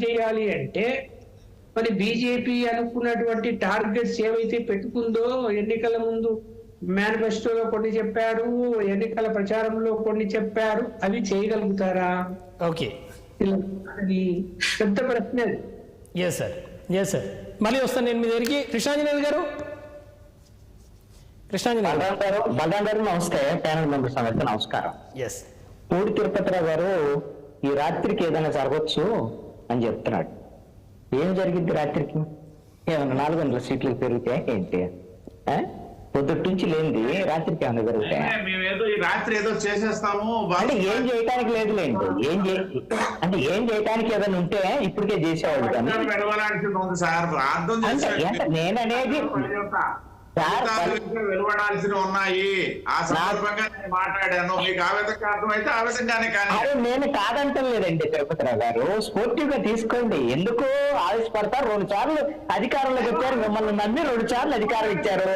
చేయాలి అంటే మరి బీజేపీ అనుకున్నటువంటి టార్గెట్స్ ఏవైతే పెట్టుకుందో ఎన్నికల ముందు మేనిఫెస్టోలో కొన్ని చెప్పారు, ఎన్నికల ప్రచారంలో కొన్ని చెప్పారు, అవి చేయగలుగుతారా? ఓకే, అది పెద్ద ప్రశ్న. Yes sir, yes sir. మళ్ళీ వస్తాను నేను మీ దగ్గరికి. కృష్ణాంజనేయులు గారు, బలరాం గారు నమస్తే. ప్యానల్ మెంబర్స్ అందరికీ నమస్కారం. ఎస్. పూడి తిరుపతిరావు గారు ఈ రాత్రికి ఏదైనా జరగచ్చు అని చెప్తున్నాడు. ఏం జరిగింది రాత్రికి? ఏమన్నా 400 సీట్లు పెరిగితే ఏంటి? పొద్దుటి నుంచి లేనిది రాత్రికి ఏమైనా జరుగుతాయి? రాత్రి ఏదో చేసేస్తాము అంటే ఏం చేయటానికి లేదులేండి. ఏం చేయటానికి ఏదైనా ఉంటే ఇప్పటికే చేసేవాళ్ళు. కానీ నేననేది వెలువడాల్సి ఉన్నాయి. ఆ సందర్భంగా నేను మాట్లాడాను. మీకు ఆ విధంగా అర్థమైతే ఆ విధంగానే. కానీ నేను కాదంటం లేదండి తిరుపతిరావు గారు, స్పోర్టివ్ గా తీసుకోండి. ఎందుకు ఆవేశపడతారు? 2 సార్లు అధికారంలోకి వచ్చారు, మిమ్మల్ని నమ్మి 2 సార్లు అధికారం ఇచ్చారు.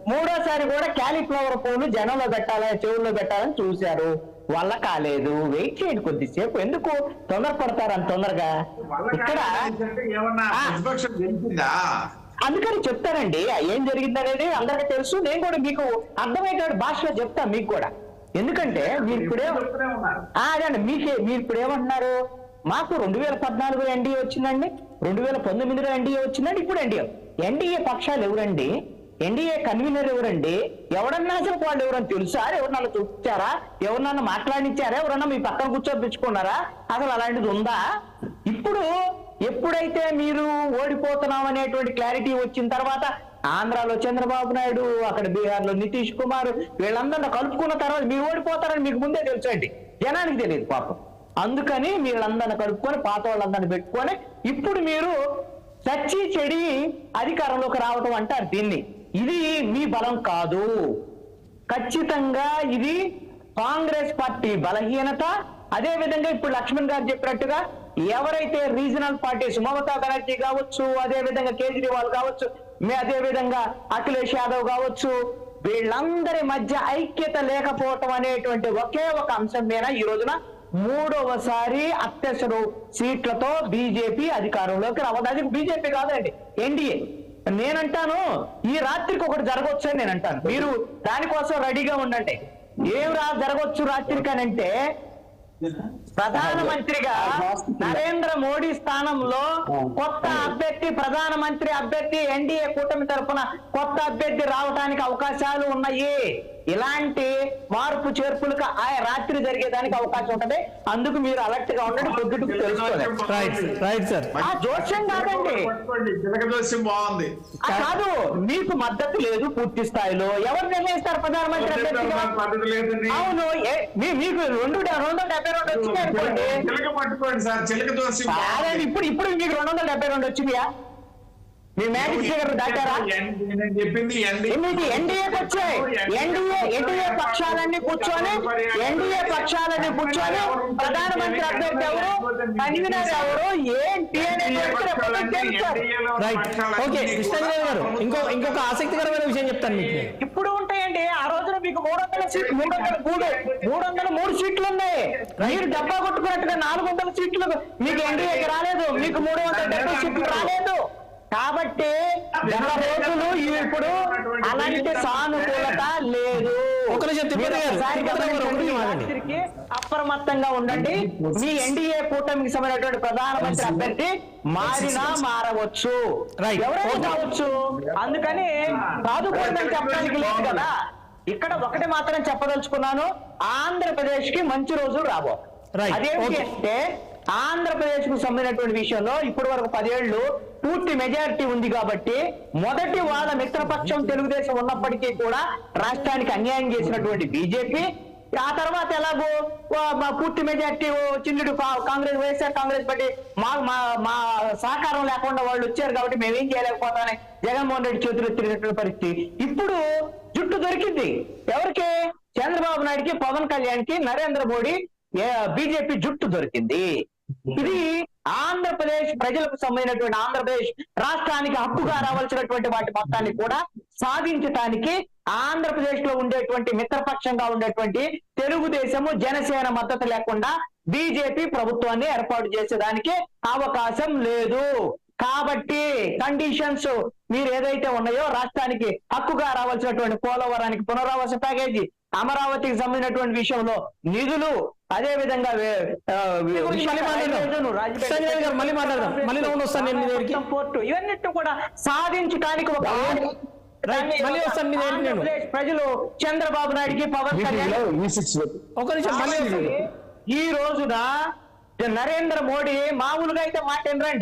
3ఓసారి కూడా క్యాలీఫ్లవర్ పూలు జనంలో పెట్టాలని, చెవుల్లో పెట్టాలని చూశారు, వల్ల కాలేదు. వెయిట్ చేయండి కొద్దిసేపు. ఎందుకు తొందరపడతారు అంత తొందరగా? ఇక్కడ ఏమన్నా ప్రతిపక్షం గెలిచిందా? అందుకని చెప్తానండి ఏం జరిగిందనేది అందరికీ తెలుసు. నేను కూడా మీకు అర్థమయ్యేటువంటి భాషలో చెప్తాను మీకు కూడా. ఎందుకంటే మీరు ఇప్పుడే అదండి మీరు ఇప్పుడు ఏమంటున్నారు? మాకు 2014 ఎన్డీఏ వచ్చిందండి, 2019లో ఎన్డీఏ వచ్చిందండి, ఇప్పుడు ఎన్డీఏ పక్షాలు ఎవరండి? ఎన్డీఏ కన్వీనర్ ఎవరండి? ఎవడన్నా అసలు వాళ్ళు ఎవరన్నా తెలుసా? ఎవరన్నా చూపించారా? ఎవరన్నా మాట్లాడించారా? ఎవరన్నా మీ పక్కన కూర్చోపించుకున్నారా? అసలు అలాంటిది ఉందా? ఇప్పుడు ఎప్పుడైతే మీరు ఓడిపోతున్నాం అనేటువంటి క్లారిటీ వచ్చిన తర్వాత ఆంధ్రాలో చంద్రబాబు నాయుడు, అక్కడ బీహార్లో నితీష్ కుమార్, వీళ్ళందరినీ కలుపుకున్న తర్వాత మీరు ఓడిపోతారని మీకు ముందే తెలుసండి, జనానికి తెలియదు పాపం. అందుకని వీళ్ళందరినీ కలుపుకొని పాత వాళ్ళందరినీ పెట్టుకొని ఇప్పుడు మీరు చచ్చి చెడి అధికారంలోకి రావటం అంటారు దీన్ని. ఇది మీ బలం కాదు. ఖచ్చితంగా ఇది కాంగ్రెస్ పార్టీ బలహీనత. అదే విధంగా ఇప్పుడు లక్ష్మణ్ గారు చెప్పినట్టుగా ఎవరైతే రీజనల్ పార్టీస్, మమతా బెనర్జీ కావచ్చు, అదే విధంగా కేజ్రీవాల్ కావచ్చు, అదే విధంగా అఖిలేష్ యాదవ్ కావచ్చు, వీళ్ళందరి మధ్య ఐక్యత లేకపోవటం అనేటువంటి ఒకే ఒక అంశం మీద ఈ రోజున 3వసారి అత్యవసర సీట్లతో బీజేపీ అధికారంలోకి రావద్దు. అది బీజేపీ కాదండి, ఎన్డీఏ. నేనంటాను ఈ రాత్రికి ఒకటి జరగవచ్చు అని నేను అంటాను. మీరు దానికోసం రెడీగా ఉండండి. ఏం జరగవచ్చు రాత్రికి అని అంటే, ప్రధానమంత్రిగా నరేంద్ర మోడీ స్థానంలో కొత్త అభ్యర్థి, ప్రధానమంత్రి అభ్యర్థి, ఎన్డీఏ కూటమి తరఫున కొత్త అభ్యర్థి రావడానికి అవకాశాలు ఉన్నాయి. ఇలాంటి మార్పు చేర్పులకు ఆ రాత్రి జరిగేదానికి అవకాశం ఉంటది. అందుకు మీరు అలర్ట్ గా ఉండండి. పొద్దుటకు తెలుసుకోవాలి. ఆ జోస్యం కాదండి, బాగుంది కాదు. మీకు మద్దతు లేదు పూర్తి స్థాయిలో. ఎవరు నిర్ణయిస్తారు ప్రధానమంత్రి అభ్యర్థిగా? అవును, మీకు 272 వచ్చినాయి అనుకోండి. ఇప్పుడు మీకు 272 వచ్చినాయా? మీ మ్యాజిక్ ఫిగర్ దాటారా? ఎన్డీఏకి వచ్చాయి. ఎన్డీఏ పక్షాలన్నీ కూర్చొని ప్రధానమంత్రి అభ్యర్థి ఎవరు, కన్వీనర్ ఎవరు, ఏంటి ఇంకొక ఆసక్తికరమైన విషయం చెప్తాను మీకు. ఇప్పుడు ఉంటాయండి. ఆ రోజున మీకు 300 సీట్లు, 303 సీట్లు ఉన్నాయి. మీరు డబ్బా కొట్టుకున్నట్టుగా 400 సీట్లు మీకు ఎన్డీఏకి రాలేదు, మీకు 370 సీట్లు రాలేదు. కాబట్టి గత రోజులు ఇప్పుడు అలాంటి సానుకూలత లేదు. అప్రమత్తంగా ఉండండి. మీ ఎన్డీఏ కూటమికి సంబంధించినటువంటి ప్రధానమంత్రి అభ్యర్థి మారినా మారవచ్చు, ఎవరైనా కావచ్చు. అందుకని కాదుకూడదని చెప్పడానికి లేదు కదా. ఇక్కడ ఒకటి మాత్రం చెప్పదలుచుకున్నాను, ఆంధ్రప్రదేశ్ కి మంచి రోజులు రాబో. అదేంటి అంటే, ఆంధ్రప్రదేశ్ కు సంబంధించినటువంటి విషయంలో ఇప్పటి వరకు 10 ఏళ్లు పూర్తి మెజారిటీ ఉంది కాబట్టి, మొదటి వాళ్ళ మిత్రపక్షం తెలుగుదేశం ఉన్నప్పటికీ కూడా రాష్ట్రానికి అన్యాయం చేసినటువంటి బీజేపీ, ఆ తర్వాత ఎలాగో పూర్తి మెజారిటీ వచ్చింది కాంగ్రెస్, వైఎస్ఆర్ కాంగ్రెస్ పార్టీ, మా సహకారం లేకుండా వాళ్ళు వచ్చారు కాబట్టి మేమేం చేయలేకపోతామని జగన్మోహన్ రెడ్డి చేతులు ఎత్తినటువంటి పరిస్థితి. ఇప్పుడు జుట్టు దొరికింది ఎవరికి? చంద్రబాబు నాయుడికి, పవన్ కళ్యాణ్ కి, నరేంద్ర మోడీ, బీజేపీ జుట్టు దొరికింది. ఇది ఆంధ్రప్రదేశ్ ప్రజలకు సంబంధించినటువంటి, ఆంధ్రప్రదేశ్ రాష్ట్రానికి హక్కుగా రావాల్సినటువంటి వాటి మొత్తాన్ని కూడా సాధించడానికి ఆంధ్రప్రదేశ్ లో ఉండేటువంటి మిత్రపక్షంగా ఉండేటువంటి తెలుగుదేశము, జనసేన మద్దతు లేకుండా బీజేపీ ప్రభుత్వాన్ని ఏర్పాటు చేసేదానికి అవకాశం లేదు. కాబట్టి కండిషన్స్ మీరు ఏదైతే ఉన్నాయో రాష్ట్రానికి హక్కుగా రావాల్సినటువంటి పోలవరానికి పునరావాస ప్యాకేజీ, అమరావతికి సంబంధించినటువంటి విషయంలో నిధులు, అదే విధంగా పోర్టు, ఇవన్నిటి కూడా సాధించడానికి ఒక ప్రజలు చంద్రబాబు నాయుడికి పవన్ కళ్యాణ్ ఈ రోజున నరేంద్ర మోడీ మామూలుగా అయితే మాట ఏంటండి,